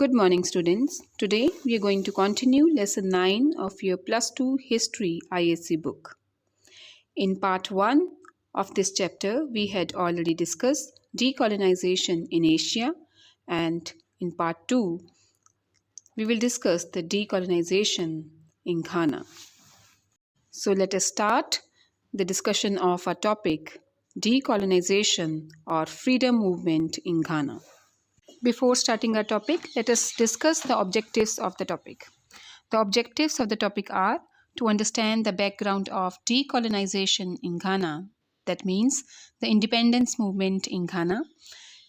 Good morning, students. Today we are going to continue lesson 9 of your plus 2 history ISC book. In part 1 of this chapter, we had already discussed decolonization in Asia, and in part 2, we will discuss the decolonization in Ghana. So let us start the discussion of our topic, decolonization or freedom movement in Ghana. Before starting our topic, let us discuss the objectives of the topic. The objectives of the topic are to understand the background of decolonization in Ghana, that means the independence movement in Ghana,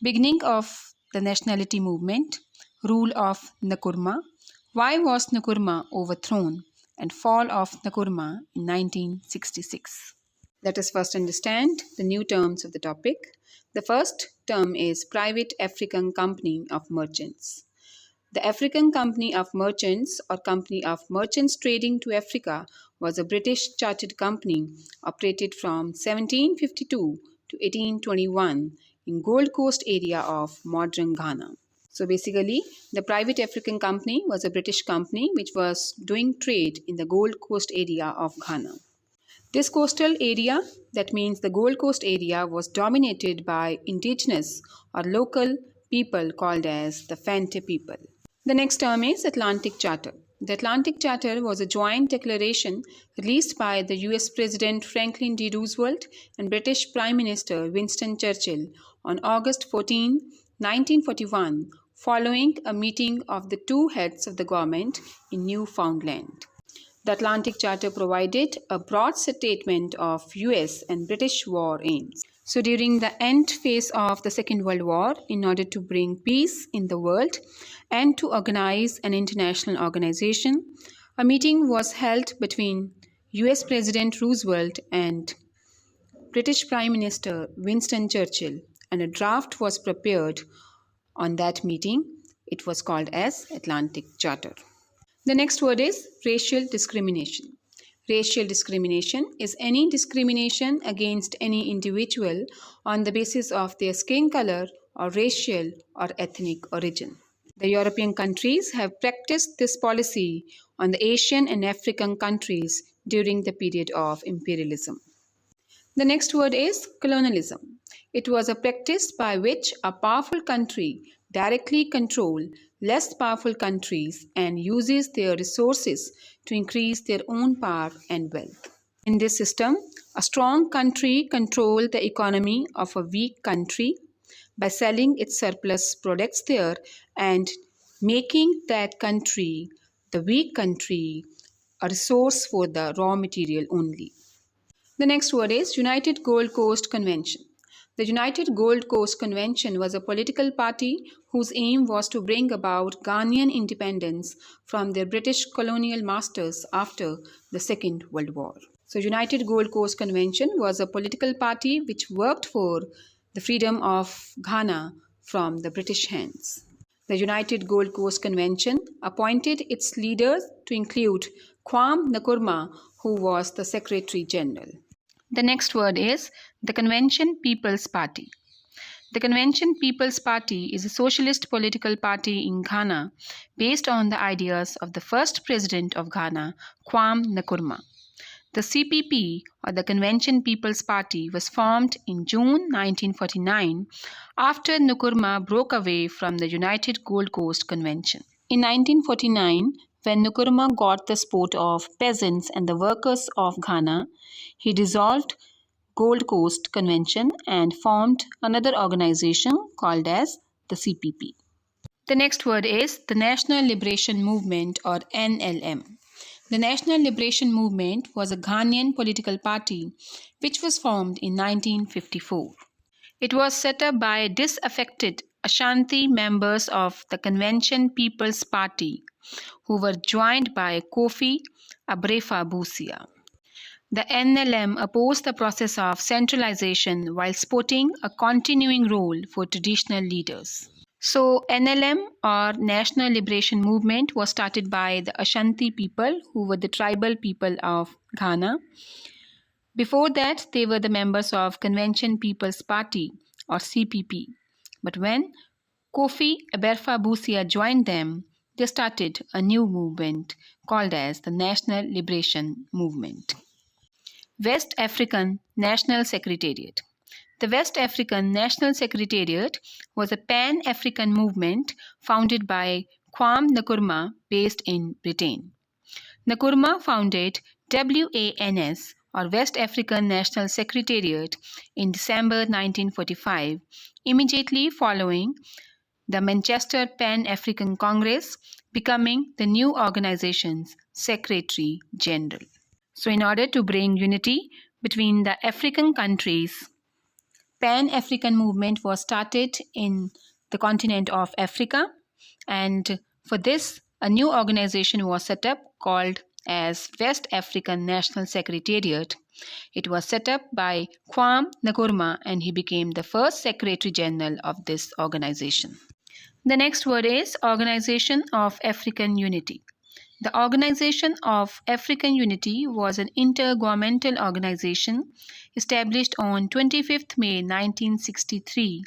beginning of the nationality movement, rule of Nkrumah, why was Nkrumah overthrown, and fall of Nkrumah in 1966. Let us first understand the new terms of the topic. The first term is Private African Company of Merchants. The African Company of Merchants or Company of Merchants Trading to Africa was a British chartered company operated from 1752 to 1821 in Gold Coast area of modern Ghana. So basically, the Private African Company was a British company which was doing trade in the Gold Coast area of Ghana. This coastal area, that means the Gold Coast area, was dominated by indigenous or local people called as the Fante people. The next term is Atlantic Charter. The Atlantic Charter was a joint declaration released by the US President Franklin D. Roosevelt and British Prime Minister Winston Churchill on August 14, 1941, following a meeting of the two heads of the government in Newfoundland. The Atlantic Charter provided a broad statement of US and British war aims. So during the end phase of the Second World War, in order to bring peace in the world and to organize an international organization, a meeting was held between US President Roosevelt and British Prime Minister Winston Churchill, and a draft was prepared on that meeting. It was called as Atlantic Charter. The next word is racial discrimination. Racial discrimination is any discrimination against any individual on the basis of their skin color or racial or ethnic origin. The European countries have practiced this policy on the Asian and African countries during the period of imperialism. The next word is colonialism. It was a practice by which a powerful country directly controls less powerful countries and uses their resources to increase their own power and wealth. In this system, a strong country controls the economy of a weak country by selling its surplus products there and making that country, the weak country, a resource for the raw material only. The next word is United Gold Coast Convention. The United Gold Coast Convention was a political party whose aim was to bring about Ghanaian independence from their British colonial masters after the Second World War. So United Gold Coast Convention was a political party which worked for the freedom of Ghana from the British hands. The United Gold Coast Convention appointed its leaders to include Kwame Nkrumah, who was the Secretary General. The next word is the Convention People's Party. The Convention People's Party is a socialist political party in Ghana based on the ideas of the first president of Ghana, Kwame Nkrumah. The CPP, or the Convention People's Party, was formed in June 1949 after Nkrumah broke away from the United Gold Coast Convention. In 1949, when Nkrumah got the support of peasants and the workers of Ghana, he dissolved Gold Coast Convention and formed another organization called as the CPP. The next word is the National Liberation Movement, or NLM. The National Liberation Movement was a Ghanaian political party which was formed in 1954. It was set up by disaffected Ashanti members of the Convention People's Party who were joined by Kofi Abrefa Busia. The NLM opposed the process of centralization while supporting a continuing role for traditional leaders. So NLM, or National Liberation Movement, was started by the Ashanti people who were the tribal people of Ghana. Before that, they were the members of Convention People's Party, or CPP. But when Kofi Eberfa Busia joined them, they started a new movement called as the National Liberation Movement. West African National Secretariat. The West African National Secretariat was a pan-African movement founded by Kwame Nkrumah based in Britain. Nkrumah founded WANS or West African National Secretariat in December 1945, immediately following the Manchester Pan-African Congress, becoming the new organization's Secretary General. So in order to bring unity between the African countries, Pan-African movement was started in the continent of Africa, and for this a new organization was set up called as West African National Secretariat. It was set up by Kwame Nkrumah and he became the first Secretary General of this organization. The next word is Organization of African Unity. The Organization of African Unity was an intergovernmental organization established on 25th May 1963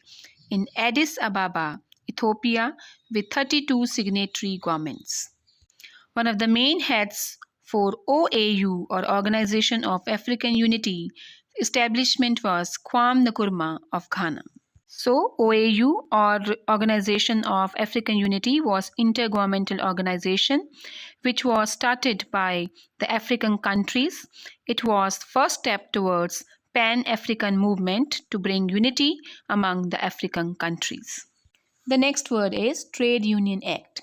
in Addis Ababa, Ethiopia, with 32 signatory governments. One of the main heads for OAU or Organization of African Unity establishment was Kwame Nkrumah of Ghana. So, OAU or Organization of African Unity was intergovernmental organization which was started by the African countries. It was first step towards Pan-African movement to bring unity among the African countries. The next word is Trade Union Act.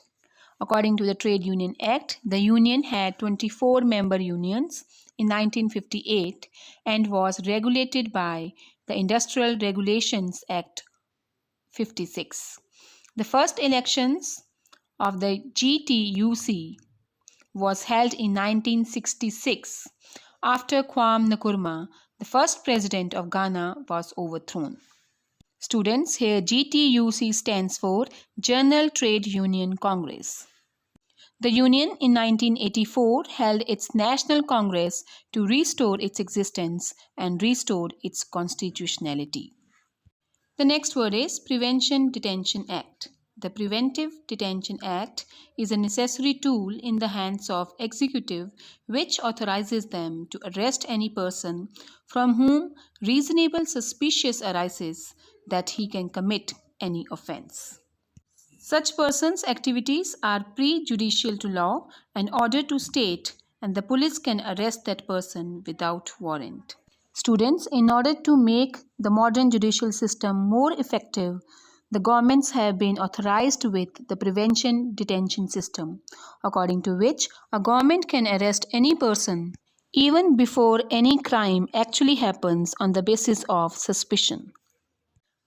According to the Trade Union Act, the union had 24 member unions in 1958 and was regulated by the Industrial Regulations Act 56. The first elections of the GTUC was held in 1966 after Kwame Nkrumah, the first president of Ghana, was overthrown. Students, here GTUC stands for General Trade Union Congress. The union in 1984 held its National Congress to restore its existence and restore its constitutionality. The next word is Prevention Detention Act. The Preventive Detention Act is a necessary tool in the hands of executive which authorizes them to arrest any person from whom reasonable suspicion arises that he can commit any offense. Such person's activities are prejudicial to law and order to state, and the police can arrest that person without warrant. Students, in order to make the modern judicial system more effective, the governments have been authorized with the prevention detention system, according to which a government can arrest any person even before any crime actually happens on the basis of suspicion.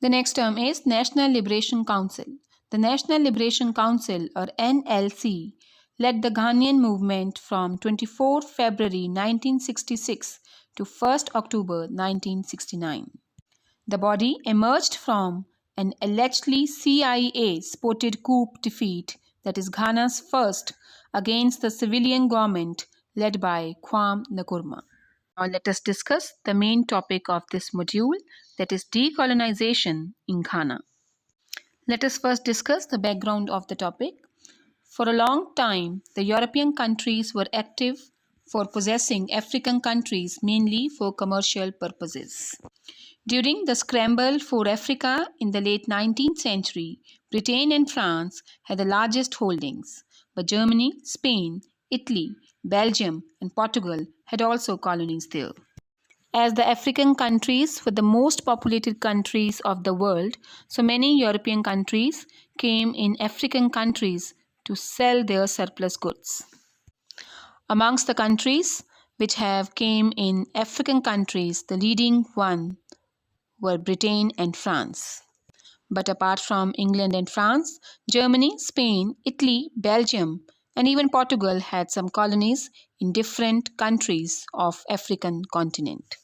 The next term is National Liberation Council. The National Liberation Council or NLC led the Ghanaian movement from 24 February 1966 to 1st October 1969. The body emerged from an allegedly CIA-supported coup defeat, that is Ghana's first, against the civilian government led by Kwame Nkrumah. Now let us discuss the main topic of this module, that is decolonization in Ghana. Let us first discuss the background of the topic. For a long time, the European countries were active for possessing African countries mainly for commercial purposes. During the scramble for Africa in the late 19th century, Britain and France had the largest holdings, but Germany, Spain, Italy, Belgium, and Portugal had also colonies there. As the African countries were the most populated countries of the world, so many European countries came in African countries to sell their surplus goods. Amongst the countries which have came in African countries, the leading one were Britain and France. But apart from England and France, Germany, Spain, Italy, Belgium, and even Portugal had some colonies in different countries of African continent.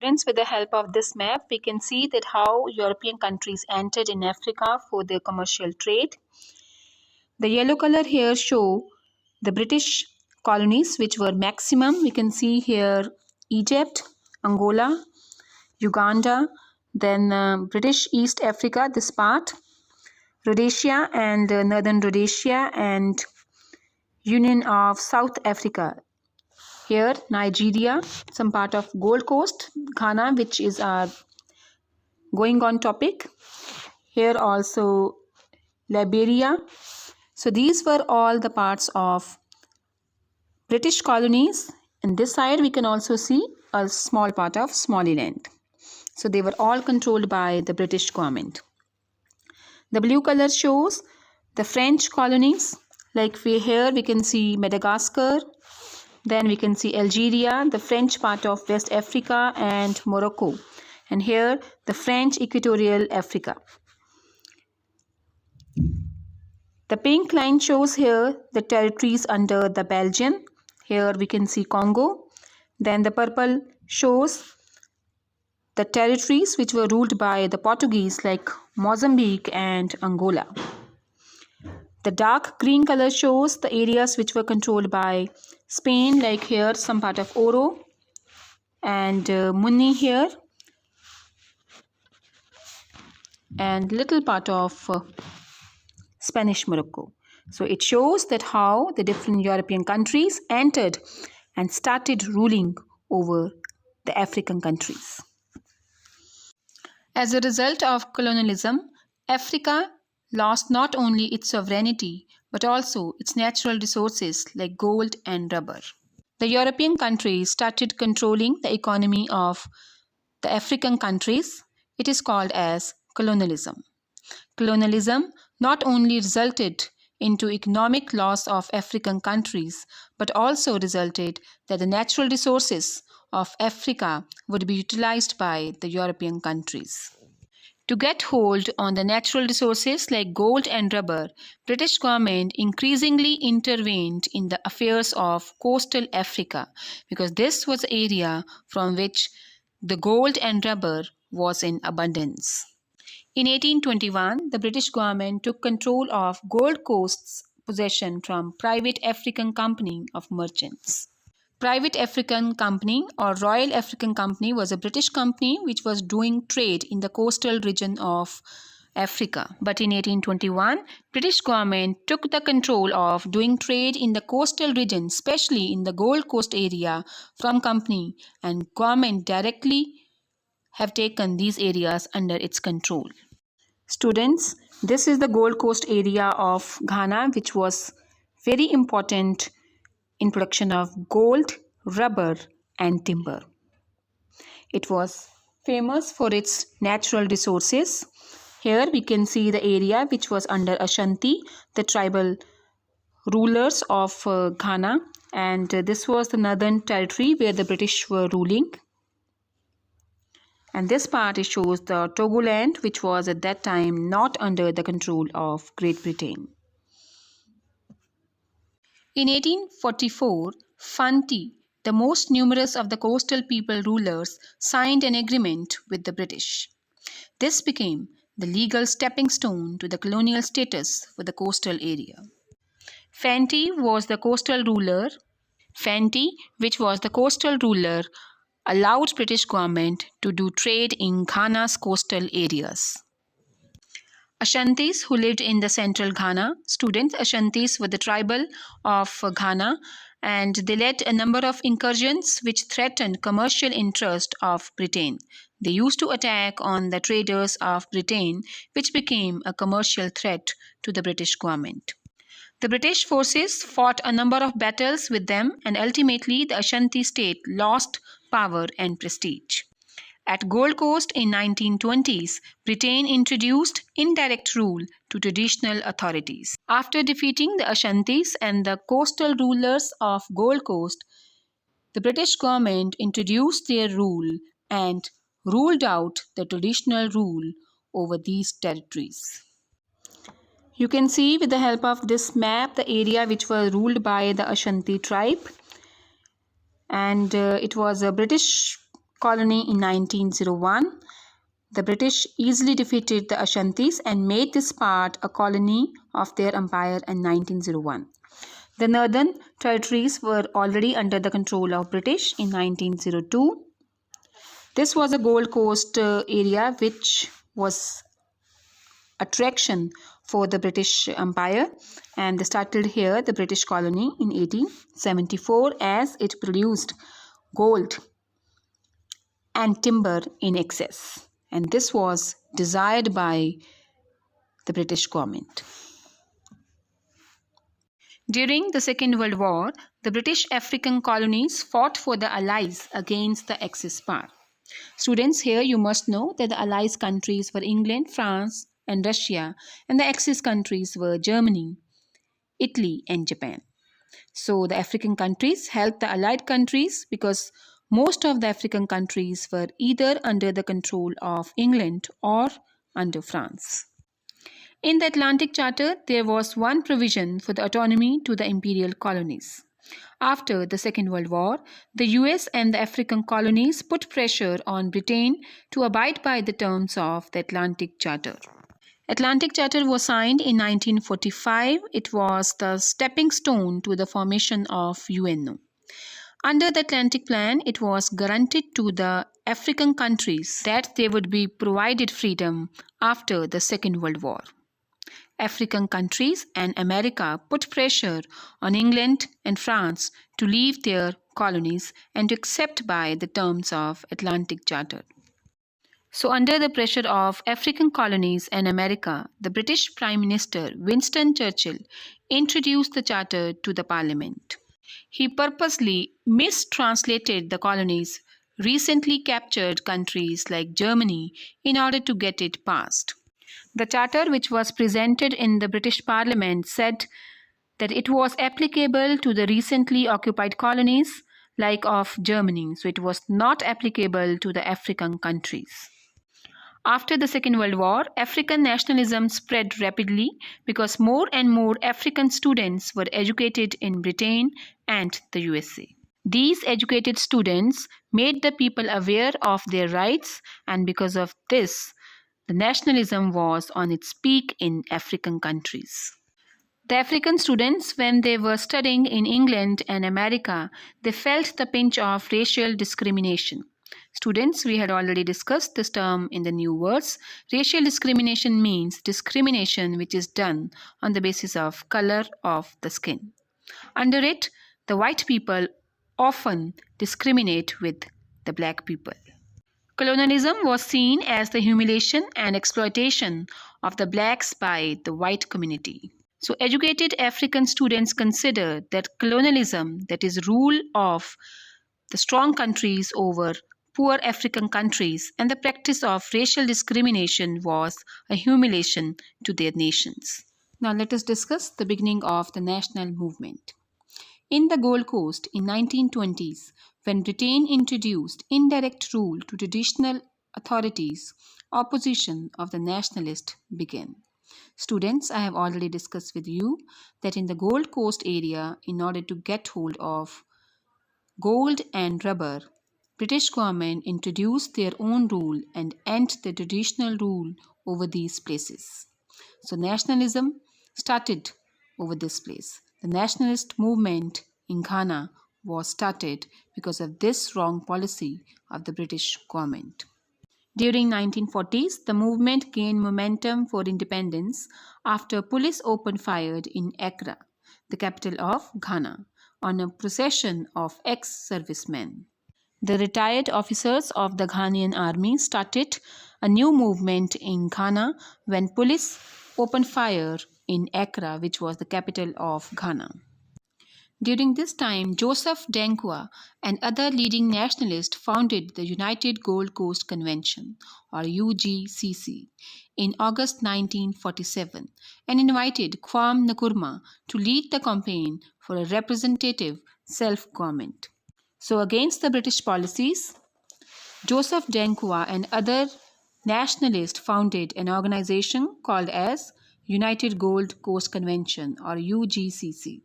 Friends, with the help of this map, we can see that how European countries entered in Africa for their commercial trade. The yellow color here show the British colonies which were maximum. We can see here Egypt, Angola, Uganda, then British East Africa, this part, Rhodesia and Northern Rhodesia and Union of South Africa. Here Nigeria, some part of Gold Coast, Ghana, which is our going on topic. Here also Liberia. So these were all the parts of British colonies. And this side we can also see a small part of Somaliland. So they were all controlled by the British government. The blue color shows the French colonies. Like here we can see Madagascar. Then we can see Algeria, the French part of West Africa, and Morocco. And here the French Equatorial Africa. The pink line shows here the territories under the Belgian. Here we can see Congo. Then the purple shows the territories which were ruled by the Portuguese, like Mozambique and Angola. The dark green color shows the areas which were controlled by Spain, like here some part of Oro and Muni here, and little part of Spanish Morocco. So it shows that how the different European countries entered and started ruling over the African countries. As a result of colonialism, Africa lost not only its sovereignty but also its natural resources like gold and rubber. The European countries started controlling the economy of the African countries. It is called as colonialism. Colonialism not only resulted into economic loss of African countries but also resulted that the natural resources of Africa would be utilized by the European countries. To get hold on the natural resources like gold and rubber, British government increasingly intervened in the affairs of coastal Africa because this was the area from which the gold and rubber was in abundance. In 1821, the British government took control of Gold Coast's possession from Private African Company of Merchants. Private African Company or Royal African Company was a British company which was doing trade in the coastal region of Africa. But in 1821, British government took the control of doing trade in the coastal region, especially in the Gold Coast area, from company, and government directly have taken these areas under its control. Students, this is the Gold Coast area of Ghana, which was very important in production of gold, rubber and timber. It was famous for its natural resources. Here we can see the area which was under Ashanti, the tribal rulers of Ghana, and this was the northern territory where the British were ruling. And this part shows the Togoland, which was at that time not under the control of Great Britain. In 1844, Fanti, the most numerous of the coastal people rulers, signed an agreement with the British. This became the legal stepping stone to the colonial status for the coastal area. Fanti, which was the coastal ruler, allowed British government to do trade in Ghana's coastal areas. Ashantis, who lived in the central Ghana. Students, Ashantis were the tribal of Ghana, and they led a number of incursions which threatened commercial interest of Britain. They used to attack on the traders of Britain, which became a commercial threat to the British government. The British forces fought a number of battles with them, and ultimately the Ashanti state lost power and prestige. At Gold Coast in 1920s, Britain introduced indirect rule to traditional authorities. After defeating the Ashantis and the coastal rulers of Gold Coast, the British government introduced their rule and ruled out the traditional rule over these territories. You can see with the help of this map the area which was ruled by the Ashanti tribe, and it was a British colony in 1901. The British easily defeated the Ashantis and made this part a colony of their empire in 1901. The northern territories were already under the control of British in 1902. This was a Gold Coast area which was attraction for the British Empire, and they started here the British colony in 1874 as it produced gold and timber in excess, and this was desired by the British government. During the Second World War, the British African colonies fought for the Allies against the Axis power. Students, here you must know that the Allies countries were England, France, and Russia, and the Axis countries were Germany, Italy, and Japan. So the African countries helped the Allied countries because most of the African countries were either under the control of England or under France. In the Atlantic Charter, there was one provision for the autonomy to the imperial colonies. After the Second World War, the US and the African colonies put pressure on Britain to abide by the terms of the Atlantic Charter. Atlantic Charter was signed in 1945. It was the stepping stone to the formation of UNO. Under the Atlantic Plan, it was guaranteed to the African countries that they would be provided freedom after the Second World War. African countries and America put pressure on England and France to leave their colonies and to accept by the terms of Atlantic Charter. So under the pressure of African colonies and America, the British Prime Minister Winston Churchill introduced the charter to the Parliament. He purposely mistranslated the colonies' recently captured countries like Germany in order to get it passed. The charter, which was presented in the British Parliament, said that it was applicable to the recently occupied colonies like of Germany, so it was not applicable to the African countries. After the Second World War, African nationalism spread rapidly because more and more African students were educated in Britain and the USA. These educated students made the people aware of their rights, and because of this, the nationalism was on its peak in African countries. The African students, when they were studying in England and America, they felt the pinch of racial discrimination. Students, we had already discussed this term in the new words. Racial discrimination means discrimination which is done on the basis of color of the skin. Under it, the white people often discriminate with the black people. Colonialism was seen as the humiliation and exploitation of the blacks by the white community. So educated African students considered that colonialism, that is rule of the strong countries over poor African countries, and the practice of racial discrimination was a humiliation to their nations. Now let us discuss the beginning of the national movement. In the Gold Coast in 1920s, when Britain introduced indirect rule to traditional authorities, opposition of the nationalists began. Students, I have already discussed with you that in the Gold Coast area, in order to get hold of gold and rubber, British government introduced their own rule and end the traditional rule over these places. So nationalism started over this place. The nationalist movement in Ghana was started because of this wrong policy of the British government. During 1940s, the movement gained momentum for independence after police opened fire in Accra, the capital of Ghana, on a procession of ex-servicemen. The retired officers of the Ghanaian army started a new movement in Ghana when police opened fire in Accra, which was the capital of Ghana. During this time, Joseph Danquah and other leading nationalists founded the United Gold Coast Convention, or UGCC, in August 1947 and invited Kwame Nkrumah to lead the campaign for a representative self-government. So against the British policies, Joseph Danquah and other nationalists founded an organization called as United Gold Coast Convention, or UGCC.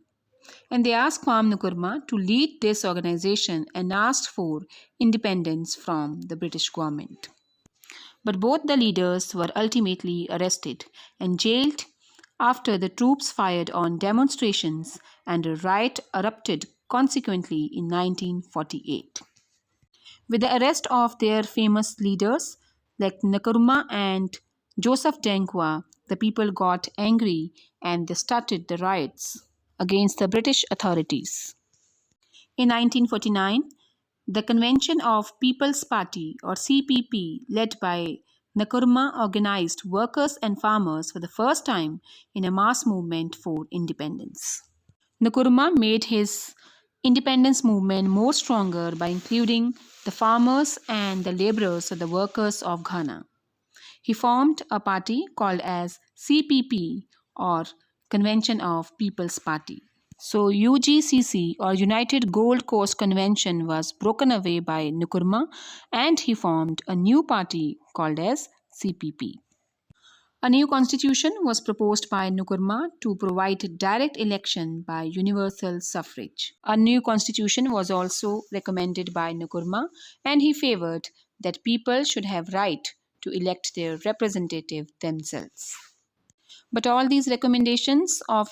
And they asked Kwame Nkrumah to lead this organization and asked for independence from the British government. But both the leaders were ultimately arrested and jailed after the troops fired on demonstrations and a riot erupted consequently in 1948. With the arrest of their famous leaders like Nkrumah and Joseph Danquah, the people got angry and they started the riots against the British authorities. In 1949, the Convention of People's Party or CPP led by Nkrumah organized workers and farmers for the first time in a mass movement for independence. Nkrumah made his independence movement more stronger by including the farmers and the laborers or the workers of Ghana. He formed a party called as CPP or Convention of People's Party. So UGCC or United Gold Coast Convention was broken away by Nkrumah and he formed a new party called as CPP. A new constitution was proposed by Nkrumah to provide direct election by universal suffrage. A new constitution was also recommended by Nkrumah and he favored that people should have right to elect their representative themselves. But all these recommendations of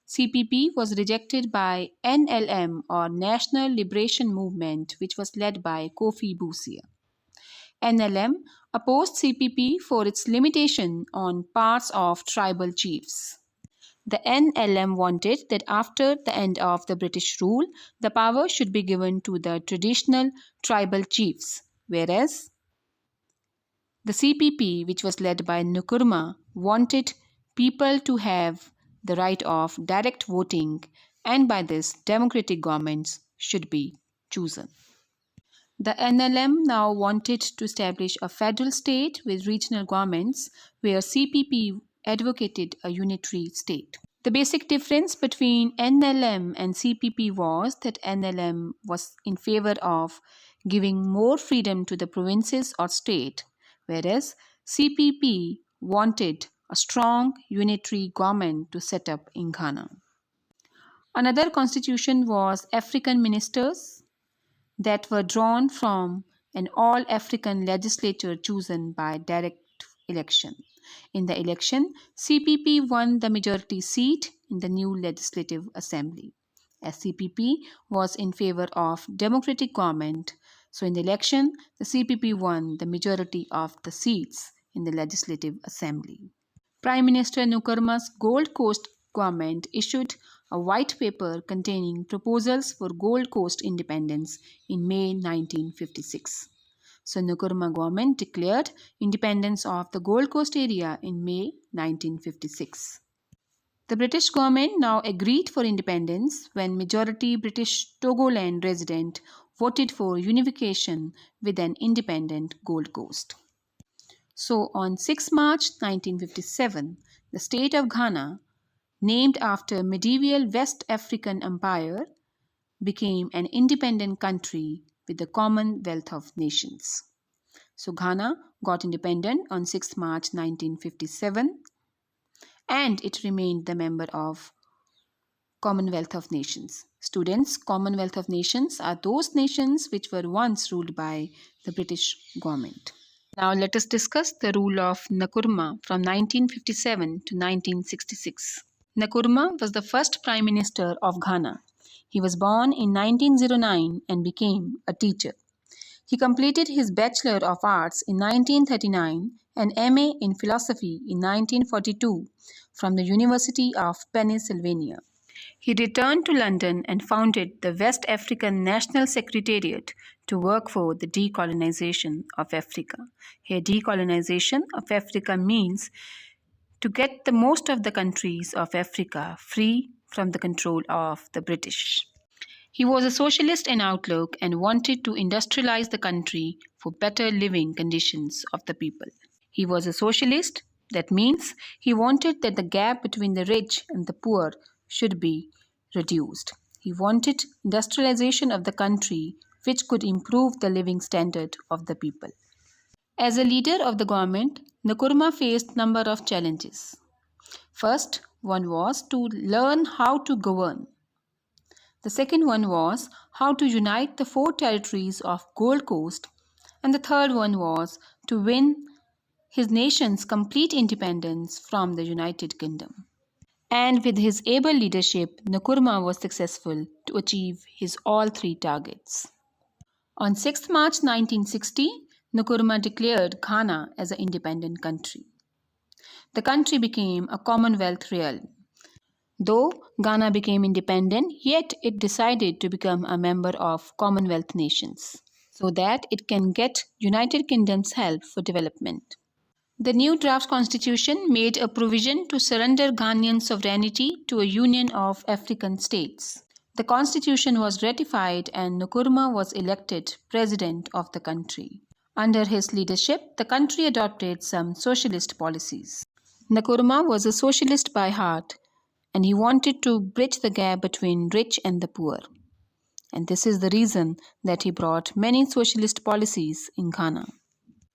CPP was rejected by NLM or National Liberation Movement, which was led by Kofi Bousia. NLM opposed CPP for its limitation on parts of tribal chiefs. The NLM wanted that after the end of the British rule, the power should be given to the traditional tribal chiefs, whereas the CPP, which was led by Nkrumah, wanted people to have the right of direct voting, and by this, democratic governments should be chosen. The NLM now wanted to establish a federal state with regional governments, where CPP advocated a unitary state. The basic difference between NLM and CPP was that NLM was in favor of giving more freedom to the provinces or state, whereas CPP wanted a strong unitary government to set up in Ghana. Another constitution was African ministers that were drawn from an all-African legislature chosen by direct election. In the election, CPP won the majority seat in the new Legislative Assembly. As CPP was in favor of democratic government, so in the election, the CPP won the majority of the seats in the Legislative Assembly. Prime Minister Nkrumah's Gold Coast government issued a white paper containing proposals for Gold Coast independence in May 1956. So Nkrumah government declared independence of the Gold Coast area in May 1956. The British government now agreed for independence when majority British Togoland resident voted for unification with an independent Gold Coast. So on 6 March 1957, the state of Ghana, named after medieval West African Empire, became an independent country with the Commonwealth of Nations. So Ghana got independent on 6 March 1957 and it remained the member of Commonwealth of Nations. Students, Commonwealth of Nations are those nations which were once ruled by the British government. Now let us discuss the rule of Nkrumah from 1957 to 1966. Nkrumah was the first Prime Minister of Ghana. He was born in 1909 and became a teacher. He completed his Bachelor of Arts in 1939 and MA in Philosophy in 1942 from the University of Pennsylvania. He returned to London and founded the West African National Secretariat to work for the decolonization of Africa. Here, decolonization of Africa means to get the most of the countries of Africa free from the control of the British. He was a socialist in outlook and wanted to industrialize the country for better living conditions of the people. He was a socialist, that means he wanted that the gap between the rich and the poor should be reduced. He wanted industrialization of the country which could improve the living standard of the people. As a leader of the government, Nkrumah faced a number of challenges. First one was to learn how to govern. The second one was how to unite the 4 territories of Gold Coast, and the third one was to win his nation's complete independence from the United Kingdom. And with his able leadership, Nkrumah was successful to achieve his all 3 targets. On 6 March 1960, Nkrumah declared Ghana as an independent country. The country became a Commonwealth realm. Though Ghana became independent, yet it decided to become a member of Commonwealth nations so that it can get United Kingdom's help for development. The new draft constitution made a provision to surrender Ghanaian sovereignty to a union of African states. The constitution was ratified and Nkrumah was elected president of the country. Under his leadership, the country adopted some socialist policies. Nkrumah was a socialist by heart and he wanted to bridge the gap between rich and the poor. And this is the reason that he brought many socialist policies in Ghana.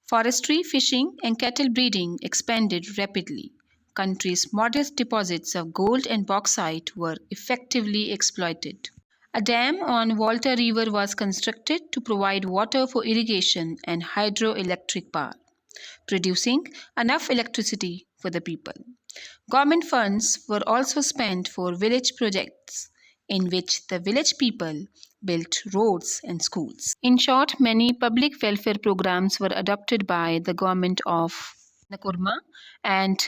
Forestry, fishing, and cattle breeding expanded rapidly. Country's modest deposits of gold and bauxite were effectively exploited. A dam on Volta River was constructed to provide water for irrigation and hydroelectric power, producing enough electricity for the people. Government funds were also spent for village projects in which the village people built roads and schools. In short, many public welfare programs were adopted by the government of Nkrumah and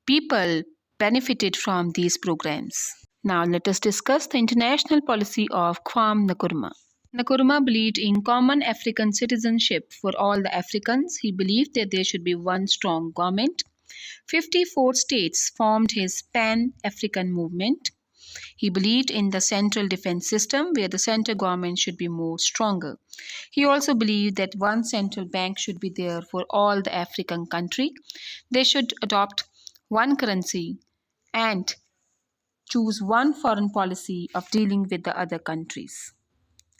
people benefited from these programs. Now let us discuss the international policy of Kwame Nkrumah. Nkrumah believed in common African citizenship for all the Africans. He believed that there should be one strong government. 54 states formed his Pan-African movement. He believed in the central defense system where the central government should be more stronger. He also believed that one central bank should be there for all the African country. They should adopt one currency and choose one foreign policy of dealing with the other countries.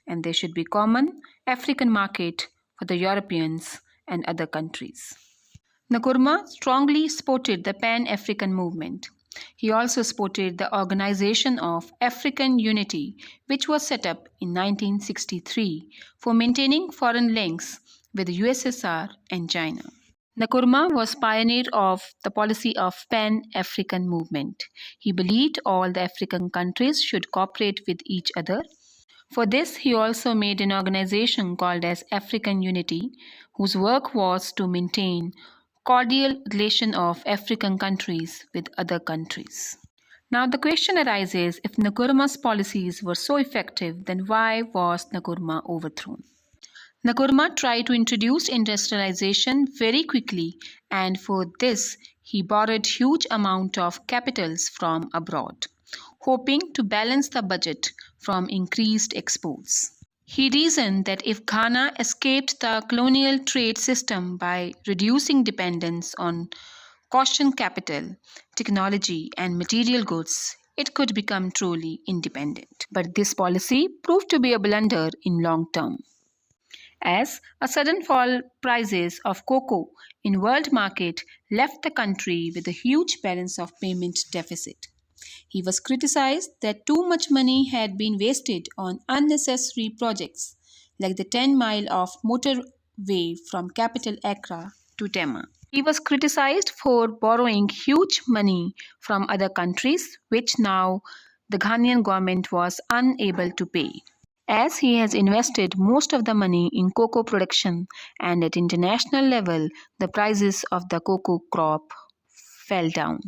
And there should be common African market for the Europeans and other countries. Nkrumah strongly supported the Pan-African movement. He also supported the Organization of African Unity, which was set up in 1963 for maintaining foreign links with the USSR and China. Nkrumah was pioneer of the policy of Pan-African movement. He believed all the African countries should cooperate with each other. For this, he also made an organization called as African Unity, whose work was to maintain cordial relation of African countries with other countries. Now the question arises, if Nkrumah's policies were so effective, then why was Nkrumah overthrown? Nkrumah tried to introduce industrialization very quickly, and for this he borrowed huge amount of capitals from abroad, hoping to balance the budget from increased exports. He reasoned that if Ghana escaped the colonial trade system by reducing dependence on caution capital, technology, and material goods, it could become truly independent. But this policy proved to be a blunder in long term, as a sudden fall prices of cocoa in world market left the country with a huge balance of payment deficit. He was criticized that too much money had been wasted on unnecessary projects like the 10-mile of motorway from capital Accra to Tema. He was criticized for borrowing huge money from other countries, which now the Ghanaian government was unable to pay, as he has invested most of the money in cocoa production, and at international level the prices of the cocoa crop fell down.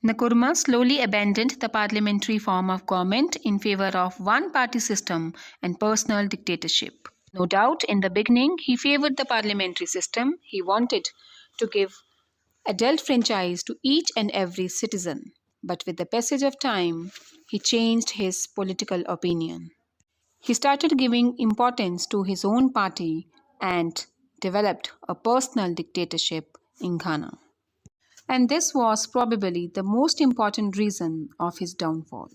Nkrumah slowly abandoned the parliamentary form of government in favor of one-party system and personal dictatorship. No doubt, in the beginning, he favored the parliamentary system. He wanted to give adult franchise to each and every citizen. But with the passage of time, he changed his political opinion. He started giving importance to his own party and developed a personal dictatorship in Ghana. And this was probably the most important reason of his downfall.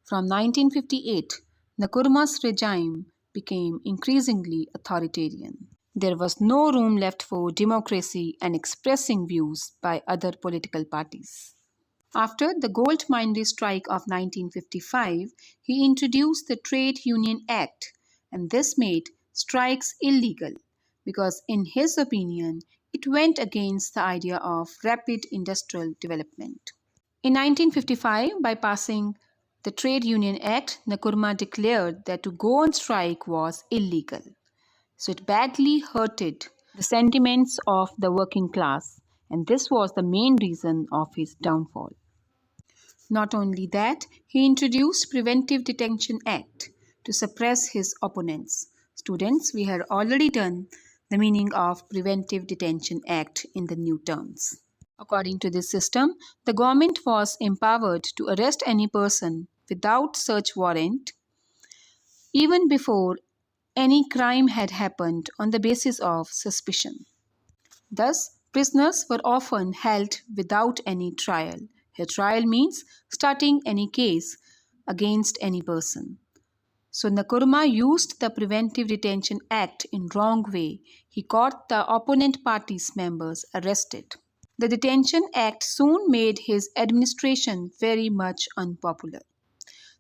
From 1958, Nkrumah's regime became increasingly authoritarian. There was no room left for democracy and expressing views by other political parties. After the gold miners' strike of 1955, he introduced the Trade Union Act, and this made strikes illegal because, in his opinion, it went against the idea of rapid industrial development. In 1955, by passing the Trade Union Act, Nkrumah declared that to go on strike was illegal. So it badly hurted the sentiments of the working class, and this was the main reason of his downfall. Not only that, he introduced Preventive Detention Act to suppress his opponents. Students, we had already done the meaning of Preventive Detention Act in the new terms. According to this system, the government was empowered to arrest any person without search warrant even before any crime had happened on the basis of suspicion. Thus, prisoners were often held without any trial. A trial means starting any case against any person. So Nkrumah used the Preventive Detention Act in wrong way. He got the opponent party's members arrested. The Detention Act soon made his administration very much unpopular.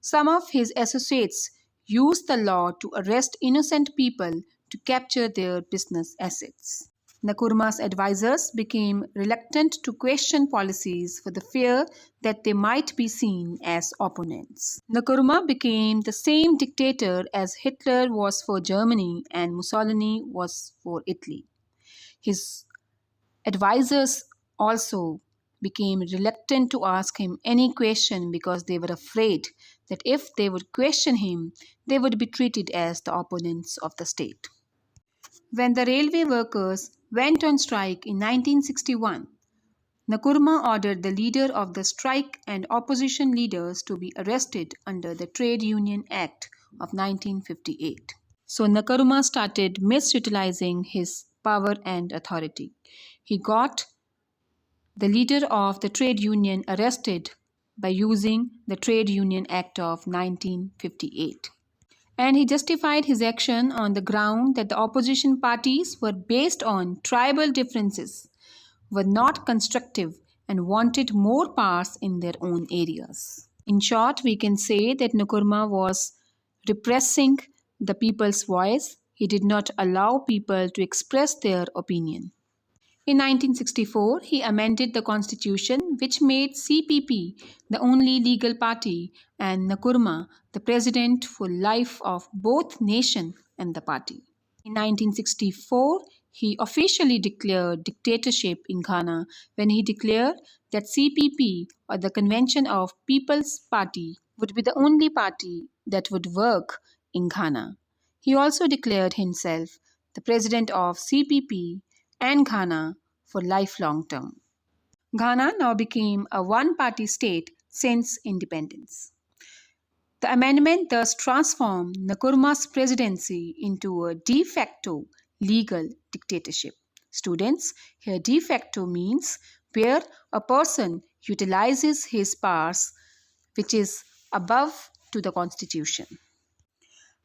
Some of his associates used the law to arrest innocent people to capture their business assets. Nkrumah's advisors became reluctant to question policies for the fear that they might be seen as opponents. Nkrumah became the same dictator as Hitler was for Germany and Mussolini was for Italy. His advisors also became reluctant to ask him any question because they were afraid that if they would question him, they would be treated as the opponents of the state. When the railway workers went on strike in 1961, Nkrumah ordered the leader of the strike and opposition leaders to be arrested under the Trade Union Act of 1958. So Nkrumah started misutilizing his power and authority. He got the leader of the trade union arrested by using the Trade Union Act of 1958. And he justified his action on the ground that the opposition parties were based on tribal differences, were not constructive, and wanted more powers in their own areas. In short, we can say that Nkrumah was repressing the people's voice. He did not allow people to express their opinion. In 1964, he amended the constitution which made CPP the only legal party and Nkrumah the president for life of both nation and the party. In 1964, he officially declared dictatorship in Ghana when he declared that CPP or the Convention of People's Party would be the only party that would work in Ghana. He also declared himself the president of CPP and Ghana for lifelong term. Ghana now became a one-party state since independence. The amendment thus transformed Nkrumah's presidency into a de facto legal dictatorship. Students, here de facto means where a person utilizes his powers which is above to the constitution.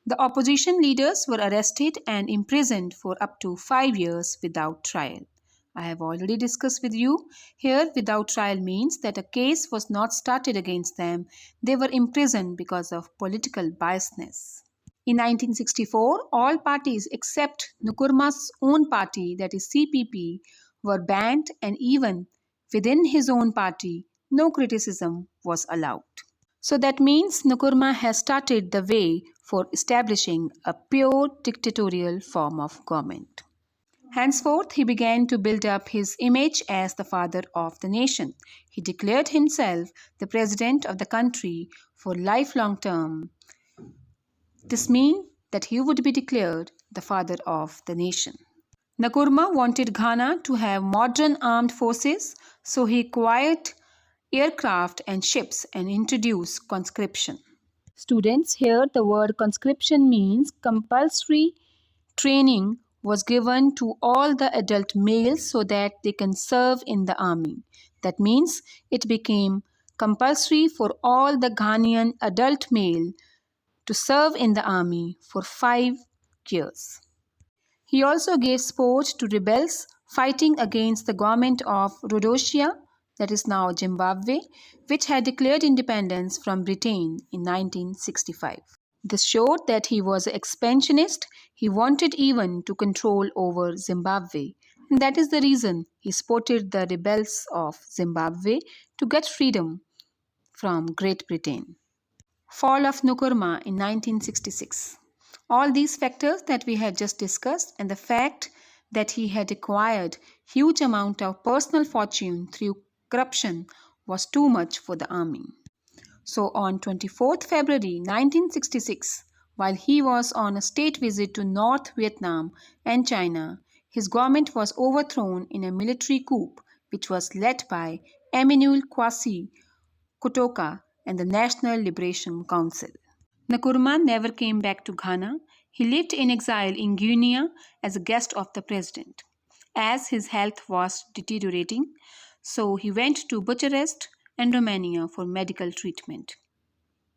The opposition leaders were arrested and imprisoned for up to 5 years without trial. I have already discussed with you. Here, without trial means that a case was not started against them. They were imprisoned because of political biasness. In 1964, all parties except Nkrumah's own party, that is CPP, were banned, and even within his own party, no criticism was allowed. So that means Nkrumah has started the way for establishing a pure dictatorial form of government. Henceforth, he began to build up his image as the father of the nation. He declared himself the president of the country for lifelong term. This means that he would be declared the father of the nation. Nkrumah wanted Ghana to have modern armed forces, so he acquired aircraft and ships and introduced conscription. Students, here the word conscription means compulsory training was given to all the adult males so that they can serve in the army. That means it became compulsory for all the Ghanaian adult male to serve in the army for 5 years. He also gave support to rebels fighting against the government of Rhodesia, that is now Zimbabwe, which had declared independence from Britain in 1965. This showed that he was an expansionist. He wanted even to control over Zimbabwe. And that is the reason he supported the rebels of Zimbabwe to get freedom from Great Britain. Fall of Nkrumah in 1966. All these factors that we had just discussed and the fact that he had acquired huge amount of personal fortune through corruption was too much for the army. So on 24th February 1966, while he was on a state visit to North Vietnam and China, his government was overthrown in a military coup which was led by Emmanuel Kwasi Kutoka and the National Liberation Council. Nkrumah never came back to Ghana. He lived in exile in Guinea as a guest of the president. As his health was deteriorating, so he went to Bucharest and Romania for medical treatment.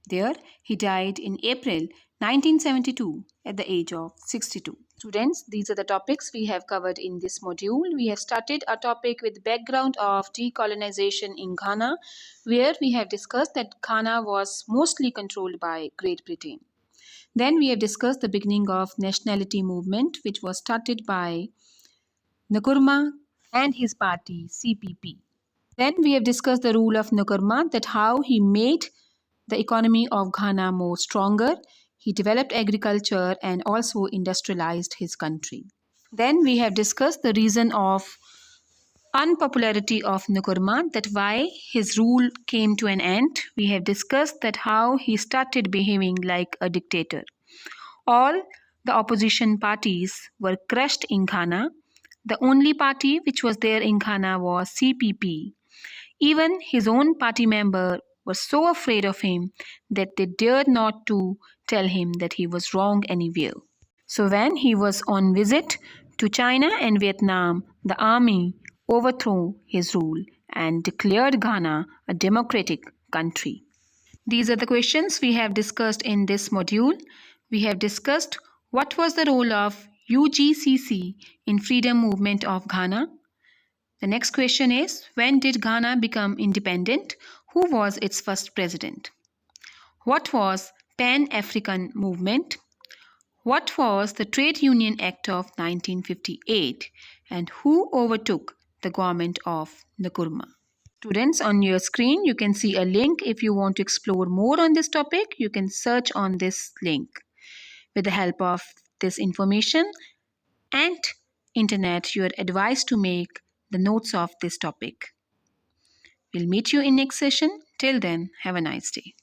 There, he died in April 1972 at the age of 62. Students, these are the topics we have covered in this module. We have started our topic with background of decolonization in Ghana, where we have discussed that Ghana was mostly controlled by Great Britain. Then we have discussed the beginning of nationality movement, which was started by Nkrumah and his party CPP. Then we have discussed the rule of Nkrumah, that how he made the economy of Ghana more stronger. He developed agriculture and also industrialized his country. Then we have discussed the reason of unpopularity of Nkrumah, that why his rule came to an end. We have discussed that how he started behaving like a dictator. All the opposition parties were crushed in Ghana. The only party which was there in Ghana was CPP. Even his own party member were so afraid of him that they dared not to tell him that he was wrong anywhere. So when he was on visit to China and Vietnam, the army overthrew his rule and declared Ghana a democratic country. These are the questions we have discussed in this module. We have discussed what was the role of UGCC in freedom movement of Ghana. The next question is, when did Ghana become independent? Who was its first president? What was Pan-African movement? What was the Trade Union Act of 1958? And who overtook the government of Nkrumah? Students, on your screen you can see a link. If you want to explore more on this topic, you can search on this link. With the help of this information and internet, you are advised to make the notes of this topic. We'll meet you in next session. Till then, have a nice day.